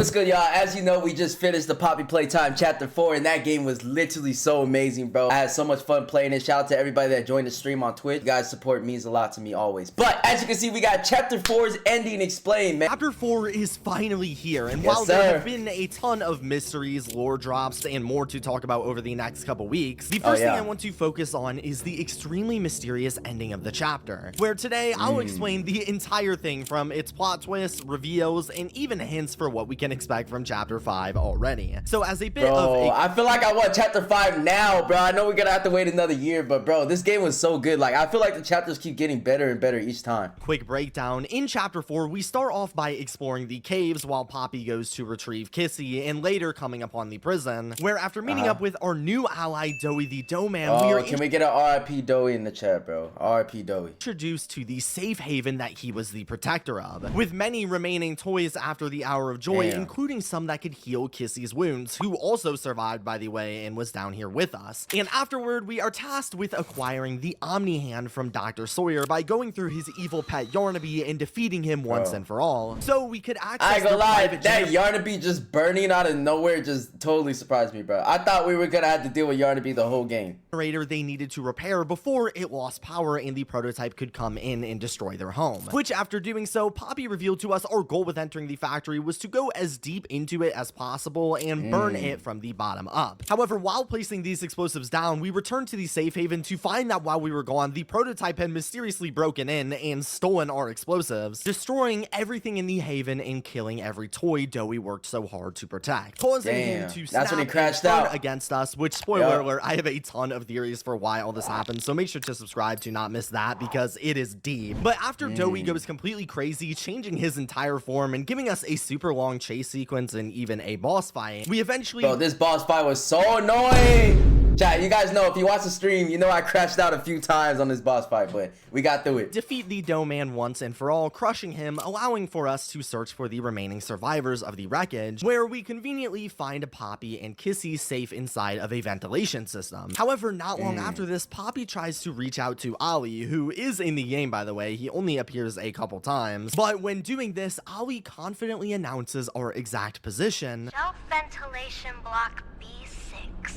what's good, y'all? As you know, we just finished the Poppy Playtime Chapter 4, and that game was literally so amazing, bro. I had so much fun playing it. Shout out to everybody that joined the stream on Twitch. You guys' support means a lot to me always. But as you can see, we got Chapter 4's ending explained, man. Chapter 4 is finally here, and while there have been a ton of mysteries, lore drops, and more to talk about over the next couple weeks, the first thing I want to focus on is the extremely mysterious ending of the chapter, where today I'll explain the entire thing from its plot twists, reveals, and even hints for what we can expect from Chapter 5 already. So as a bit I feel like I want Chapter 5 now, bro. I know we're gonna have to wait another year, but bro, this game was so good. Like, I feel like the chapters keep getting better and better each time. Quick breakdown. In Chapter 4, we start off by exploring the caves while Poppy goes to retrieve Kissy, and later coming upon the prison, where after meeting up with our new ally, Doey the Doughman, can we get an RIP Doey in the chat, bro? RIP Doey. Introduced to the safe haven that he was the protector of, with many remaining toys after the Hour of Joy, including some that could heal Kissy's wounds, who also survived, by the way, and was down here with us. And afterward, we are tasked with acquiring the Omni Hand from Dr. Sawyer by going through his evil pet Yarnaby and defeating him once and for all, so we could access I ain't gonna lie, that Yarnaby just burning out of nowhere just totally surprised me, bro. I thought we were gonna have to deal with Yarnaby the whole game. They needed to repair before it lost power and the prototype could come in and destroy their home. Which, after doing so, Poppy revealed to us our goal with entering the factory was to go as deep into it as possible and burn it from the bottom up. However, while placing these explosives down, we returned to the safe haven to find that while we were gone, the prototype had mysteriously broken in and stolen our explosives, destroying everything in the haven and killing every toy Doey worked so hard to protect, causing him to snap when he crashed and turn out against us, which, spoiler alert, I have a ton of theories for why all this happened, so make sure to subscribe to not miss that because it is deep. But after Doey goes completely crazy, changing his entire form and giving us a super long chase sequence and even a boss fight, we eventually... Bro, this boss fight was so annoying! Chat, you guys know, if you watch the stream, you know I crashed out a few times on this boss fight, but we got through it. Defeat the Doughman once and for all, crushing him, allowing for us to search for the remaining survivors of the wreckage, where we conveniently find Poppy and Kissy safe inside of a ventilation system. However, not long after this, Poppy tries to reach out to Ollie, who is in the game, by the way. He only appears a couple times, but when doing this, Ollie confidently announces our exact position. Shelf ventilation block B6.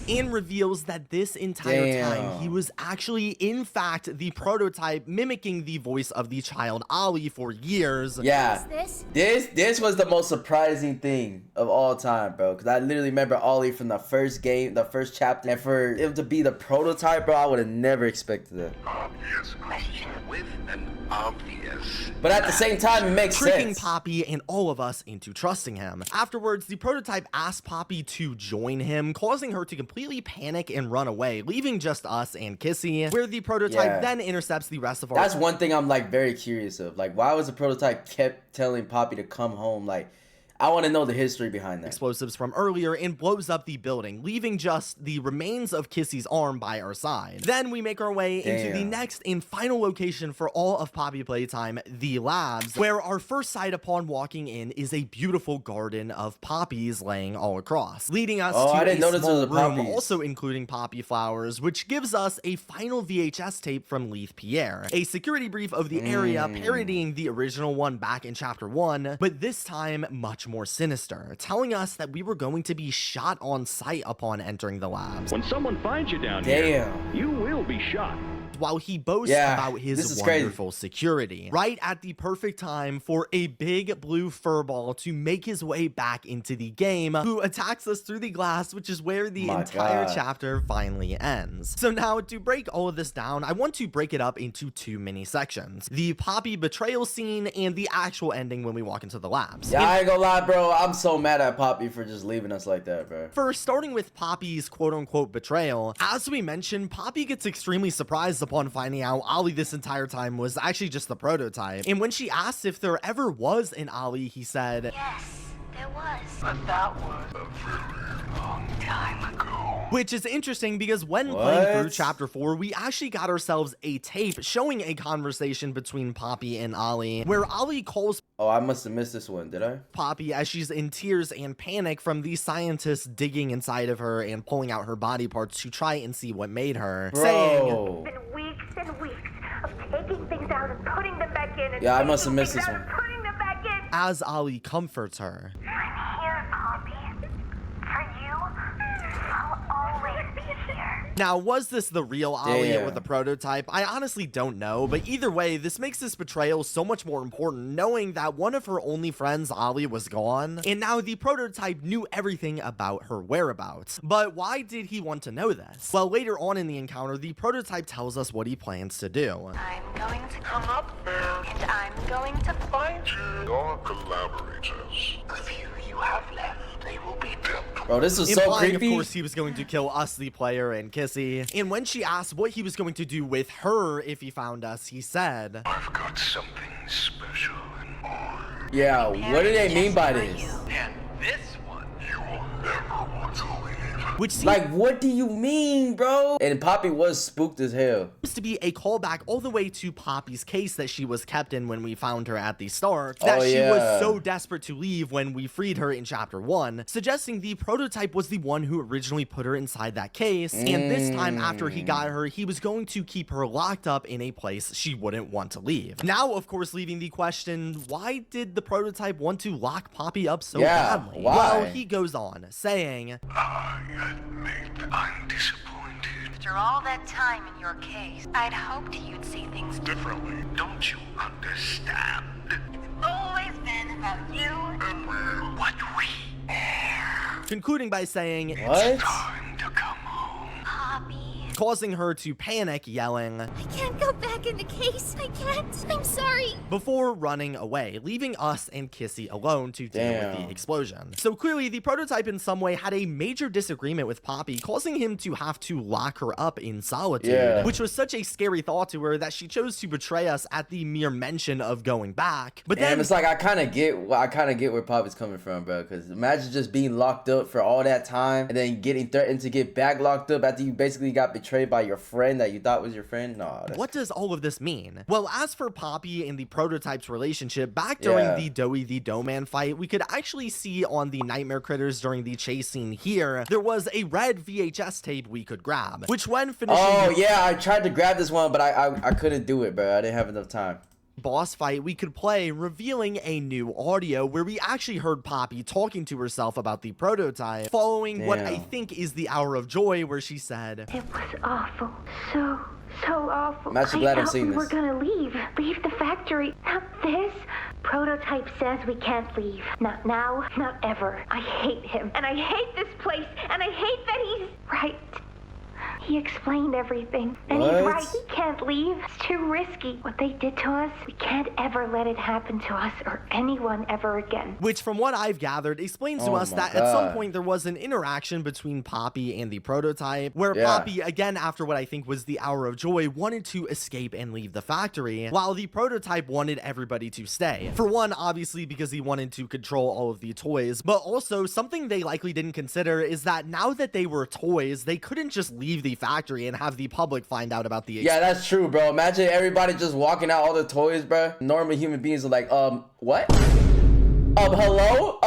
And reveals that this entire time he was actually, in fact, the prototype mimicking the voice of the child Ollie for years. Yeah, this was the most surprising thing of all time, bro, because I literally remember Ollie from the first game, the first chapter, and for him to be the prototype, bro, I would have never expected that. Obvious question with an obvious. But at the same time, it makes sense. Tricking Poppy and all of us into trusting him. Afterwards, the prototype asked Poppy to join him, causing her to completely panic and run away, leaving just us and Kissy, where the prototype then intercepts the rest of our... That's one thing I'm, like, very curious of. Like, why was the prototype kept telling Poppy to come home? Like, I want to know the history behind that. Explosives from earlier and blows up the building, leaving just the remains of Kissy's arm by our side. Then we make our way into the next and final location for all of Poppy Playtime, the labs, where our first sight upon walking in is a beautiful garden of poppies laying all across, leading us to a small room, also including poppy flowers, which gives us a final VHS tape from Leith Pierre, a security brief of the area parodying the original one back in Chapter 1, but this time much more sinister, telling us that we were going to be shot on sight upon entering the labs. When someone finds you down here, you will be shot. While he boasts about his wonderful security, right at the perfect time for a big blue furball to make his way back into the game, who attacks us through the glass, which is where the entire chapter finally ends. So now, to break all of this down, I want to break it up into two mini sections: the Poppy betrayal scene and the actual ending when we walk into the labs. Yeah, I ain't gonna lie, bro, I'm so mad at Poppy for just leaving us like that, bro. First, starting with Poppy's quote-unquote betrayal, as we mentioned, Poppy gets extremely surprised upon finding out Ollie this entire time was actually just the prototype. And when she asked if there ever was an Ollie, he said, Yes, there was. But that was a very long time ago. Which is interesting because when playing through Chapter 4, we actually got ourselves a tape showing a conversation between Poppy and Ollie, where Ollie calls I must have missed this one, did I? Poppy as she's in tears and panic from these scientists digging inside of her and pulling out her body parts to try and see what made her, saying, It's been weeks and weeks of taking things out and putting them back in. And I must have missed this one. Putting them back in. As Ollie comforts her. I'm here Now, was this the real Alia Damn. or the prototype? I honestly don't know, but either way, this makes this betrayal so much more important, knowing that one of her only friends, Alia, was gone, and now the prototype knew everything about her whereabouts. But why did he want to know this? Well, later on in the encounter, the prototype tells us what he plans to do. I'm going to come up there, and I'm going to find you. Your collaborators. The few you have left, they will be dealt. Bro, this was so Implying, creepy. of course, he was going to kill us, the player, and Kissy. And when she asked what he was going to do with her if he found us, he said, I've got something special in mind. Yeah, what do they mean by this? And this one, you will never want to leave. which seems Like, what do you mean, bro? And Poppy was spooked as hell. to be a callback all the way to Poppy's case that she was kept in when we found her at the start, that she yeah. was so desperate to leave when we freed her in chapter 1, suggesting the prototype was the one who originally put her inside that case, and this time after he got her, he was going to keep her locked up in a place she wouldn't want to leave. Now, of course, leaving the question, why did the prototype want to lock Poppy up so Yeah, badly? why? Well, he goes on, saying, I admit I'm disappointed. After all that time in your case, I'd hoped you'd see things Differently, don't you understand? It's always been about you. And we're what we concluding by saying, What? time to come home. Poppy. causing her to panic, yelling, I can't go back in the case. I can't. I'm sorry. before running away, leaving us and Kissy alone to deal with Damn. the explosion. So clearly, the prototype in some way had a major disagreement with Poppy, causing him to have to lock her up in solitude, Yeah. which was such a scary thought to her that she chose to betray us at the mere mention of going back. But then And it's like I kind of get where Poppy's coming from, bro. Because imagine just being locked up for all that time and then getting threatened to get back locked up after you basically got betrayed by your friend that you thought was your friend. No. what does all of this mean? Well, as for Poppy and the prototype's relationship, back during Yeah. the Doughy the Dough-Man fight, we could actually see on the Nightmare Critters during the chase scene here, there was a red VHS tape we could grab, which when finishing Oh the yeah, I tried to grab this one, but I couldn't do it, bro. I didn't have enough time. boss fight, we could play, revealing a new audio where we actually heard Poppy talking to herself about the prototype, following what I Damn. think is the Hour of Joy, where she said, It was awful. So awful. I'm actually glad I I've thought seen we were this. gonna leave the factory. Not this. Prototype says we can't leave. Not now, not ever. I hate him. And I hate this place. And I hate that he's right. He explained everything. And he's What? right. We can't leave. It's too risky. What they did to us, we can't ever let it happen to us or anyone ever again. which from what I've gathered explains to Oh us my that at some God. point there was an interaction between Poppy and the prototype, where Yeah. Poppy, again after what I think was the Hour of Joy, wanted to escape and leave the factory, while the prototype wanted everybody to stay. For one, obviously because he wanted to control all of the toys, but also something they likely didn't consider is that now that they were toys, they couldn't just leave the factory and have the public find out about the Yeah, that's true, bro. Imagine everybody just walking out all the toys, bro. Normally human beings are like, what? Hello?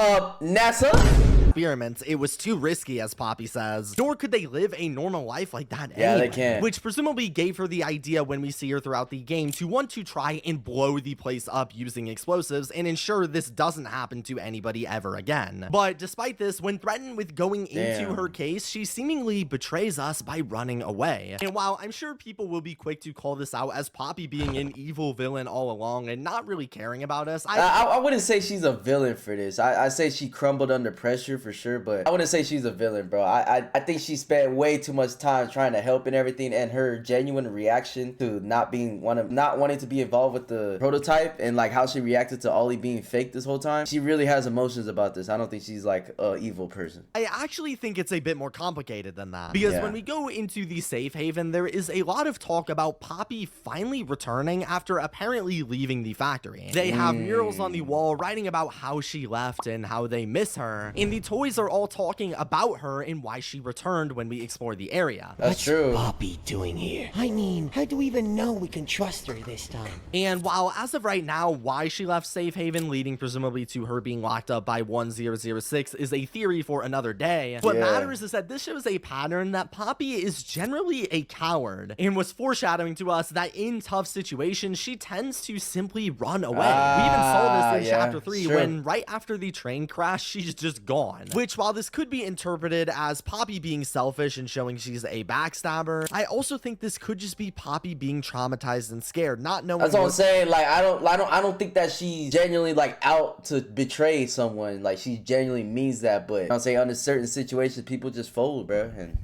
NASA? experiments. It was too risky, as Poppy says. Nor could they live a normal life like that Yeah, anyway. they can't. Which presumably gave her the idea when we see her throughout the game to want to try and blow the place up using explosives and ensure this doesn't happen to anybody ever again. But despite this, when threatened with going into Damn. her case, she seemingly betrays us by running away. And while I'm sure people will be quick to call this out as Poppy being an evil villain all along and not really caring about us, I wouldn't say she's a villain for this. I say she crumbled under pressure for sure, but I wouldn't say she's a villain, bro. I think she spent way too much time trying to help and everything, and her genuine reaction to not wanting to be involved with the prototype and like how she reacted to Ollie being fake this whole time. She really has emotions about this. I don't think she's like a evil person. I actually think it's a bit more complicated than that. Because Yeah. when we go into the safe haven, there is a lot of talk about Poppy finally returning after apparently leaving the factory. They have murals on the wall writing about how she left and how they miss her. And the toys are all talking about her and why she returned when we explore the area. That's true. Poppy doing here? I mean, how do we even know we can trust her this time? And while as of right now, why she left Safe Haven, leading presumably to her being locked up by 1006, is a theory for another day, what Yeah. matters is that this shows a pattern that Poppy is generally a coward, and was foreshadowing to us that in tough situations, she tends to simply run away. We even saw this in yeah, Chapter 3 sure. when right after the train crash, she's just gone. on. Which, while this could be interpreted as Poppy being selfish and showing she's a backstabber, I also think this could just be Poppy being traumatized and scared, not knowing. That's what I'm saying. Like, I don't think that she's genuinely like out to betray someone. Like, she genuinely means that. But I'm saying under certain situations, people just fold, bro. And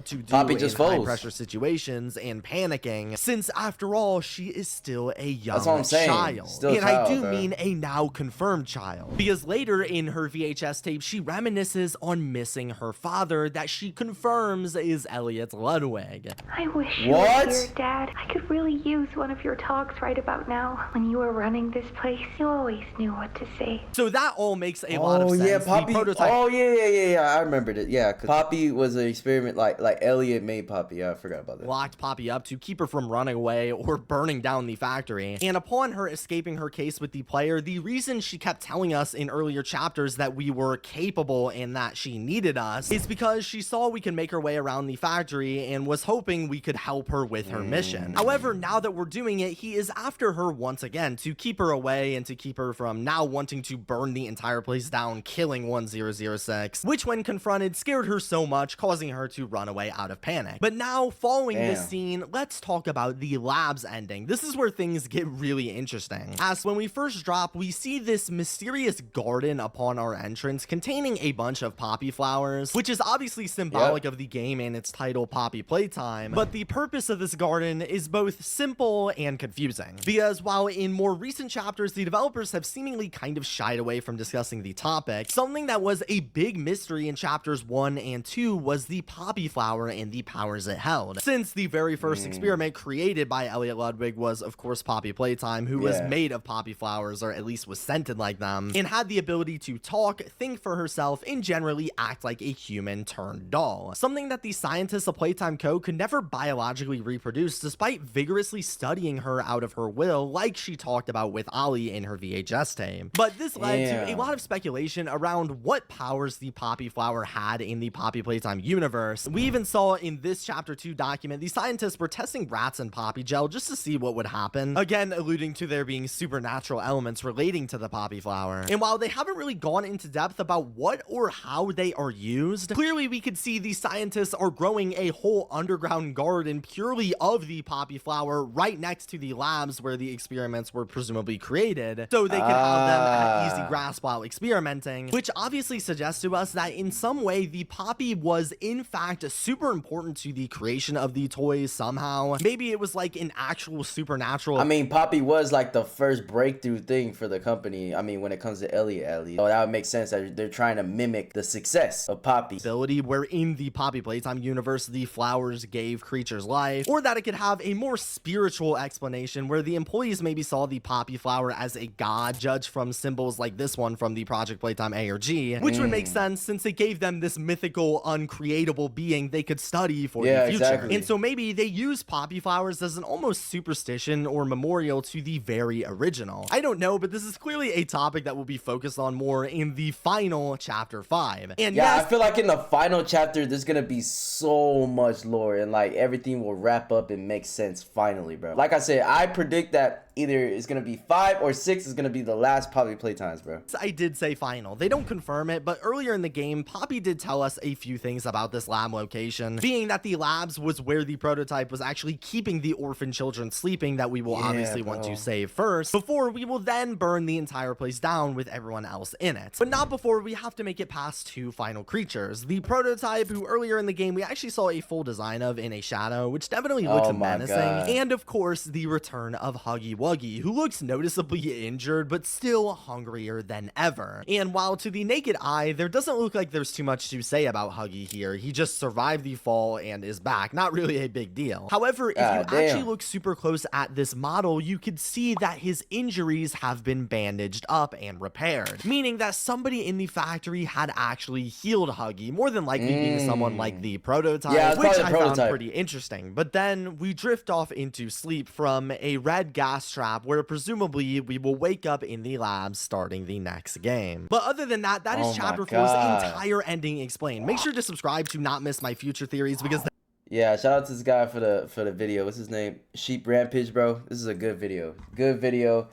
to do Poppy just in high folds. pressure situations and panicking, since after all she is still a young That's what I'm saying. child. Still a and child, I do bro. mean a now confirmed child, because later in her VHS tape she reminisces on missing her father that she confirms is Elliot Ludwig. I wish you What? were here, Dad. I could really use one of your talks right about now. When you were running this place, you always knew what to say. So that all makes a lot of sense. Yeah, The Poppy. prototype. Oh yeah. I remembered it. Yeah, because Poppy was an experiment. Like Elliot made Poppy. Yeah, I forgot about that. Locked Poppy up to keep her from running away or burning down the factory. And upon her escaping her case with the player, the reason she kept telling us in earlier chapters that we were capable and that she needed us is because she saw we could make her way around the factory and was hoping we could help her with her mission. However, now that we're doing it, he is after her once again to keep her away and to keep her from now wanting to burn the entire place down, killing 1006, which when confronted scared her so much, causing her to run away out of panic. But now, following this scene, let's talk about the lab's ending. This is where things get really interesting, as when we first drop, we see this mysterious garden upon our entrance containing a bunch of poppy flowers, which is obviously symbolic of the game and its title, Poppy Playtime. But the purpose of this garden is both simple and confusing, because while in more recent chapters the developers have seemingly kind of shied away from discussing the topic, something that was a big mystery in chapters 1 and 2 was the poppy flower and the powers it held. Since the very first experiment created by Elliot Ludwig was, of course, Poppy Playtime, who was made of poppy flowers, or at least was scented like them, and had the ability to talk, think for herself, and generally act like a human turned doll. Something that the scientists of Playtime Co. could never biologically reproduce, despite vigorously studying her out of her will, like she talked about with Ollie in her VHS tape. But this led to a lot of speculation around what powers the poppy flower had in the Poppy Playtime universe. We even saw in this chapter 2 document the scientists were testing rats and poppy gel just to see what would happen, again alluding to there being supernatural elements relating to the poppy flower. And while they haven't really gone into depth about what or how they are used, clearly we could see the scientists are growing a whole underground garden purely of the poppy flower right next to the labs where the experiments were presumably created, so they could have them at easy grasp while experimenting, which obviously suggests to us that in some way the poppy was in fact super important to the creation of the toys somehow. Maybe it was like an actual supernatural. I mean, Poppy was like the first breakthrough thing for the company. I mean, when it comes to Elliot, at least. So that would make sense that they're trying to mimic the success of Poppy. Ability where in the Poppy Playtime universe the flowers gave creatures life, or that it could have a more spiritual explanation where the employees maybe saw the poppy flower as a god, judged from symbols like this one from the Project Playtime A or G, which would make sense since it gave them this mythical, uncreatable being they could study for the future. Exactly. And so maybe they use poppy flowers as an almost superstition or memorial to the very original. I don't know, but this is clearly a topic that will be focused on more in the final chapter 5. And yeah, yes, I feel like in the final chapter there's gonna be so much lore and like everything will wrap up and make sense finally, bro. Like I said, I predict that either it's gonna be 5 or 6 is gonna be the last Poppy Playtimes, bro. I did say final. They don't confirm it, but earlier in the game, Poppy did tell us a few things about this lab location, being that the labs was where the prototype was actually keeping the orphan children sleeping that we will obviously want to save first, before we will then burn the entire place down with everyone else in it. But not before we have to make it past 2 final creatures. The prototype, who earlier in the game we actually saw a full design of in a shadow, which definitely looks menacing, and of course the return of Huggy Wuggy, who looks noticeably injured but still hungrier than ever. And while to the naked eye there doesn't look like there's too much to say about Huggy here, he just survived the fall and is back, not really a big deal. However, if you actually look super close at this model, you could see that his injuries have been bandaged up and repaired, meaning that somebody in the factory had actually healed Huggy, more than likely being someone like the prototype, which I found pretty interesting. But then we drift off into sleep from a red gas trap where presumably we will wake up in the lab starting the next game. But other than that, that is chapter 4's entire ending explained. Make sure to subscribe to not miss my future theories, because yeah, shout out to this guy for the video. What's his name? Sheep Rampage, bro. This is a good video. Good video.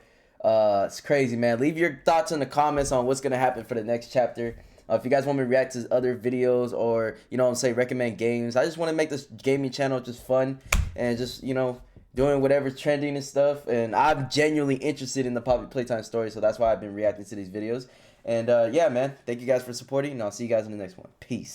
It's crazy, man. Leave your thoughts in the comments on what's gonna happen for the next chapter. If you guys want me to react to other videos or, you know what I'm saying, recommend games, I just want to make this gaming channel just fun and just, you know, doing whatever's trending and stuff. And I'm genuinely interested in the Poppy Playtime story, so that's why I've been reacting to these videos. And yeah, man, thank you guys for supporting, and I'll see you guys in the next one. Peace.